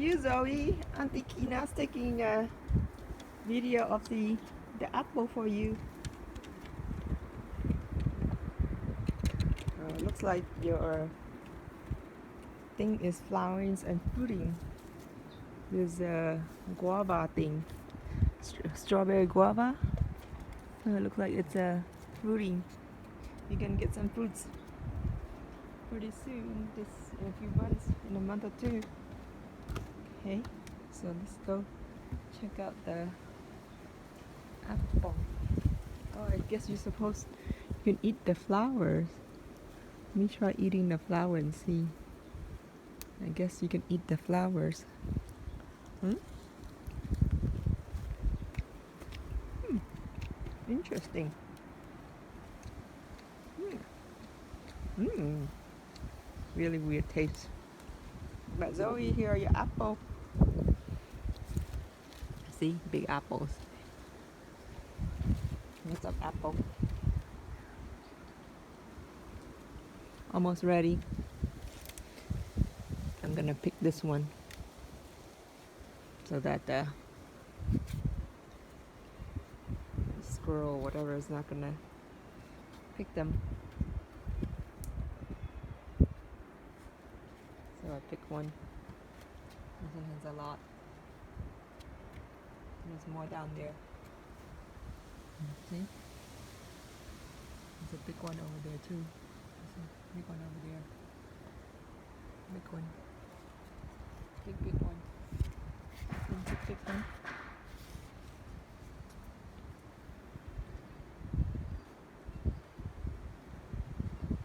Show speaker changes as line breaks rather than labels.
you, Zoe? Auntie Kina's taking a video of the apple for you. Looks like your thing is flowering and fruiting. There's a guava thing, strawberry guava. So it looks like it's fruiting. You can get some fruits pretty soon, this in a few months, in a month or two. Okay, so let's go check out the apple. Oh, I guess you can eat the flowers. Let me try eating the flower and see. I guess you can eat the flowers. Hmm? Interesting. Hmm. Really weird taste. But Zoe, here are your apple. See, big apples. What's up, apple? Almost ready. I'm gonna pick this one so that the squirrel or whatever is not gonna pick them. So I pick one. This one has a lot. There's more down there. See? There's a big one over there too. There's a big one over there. Big one. Big one. Big one.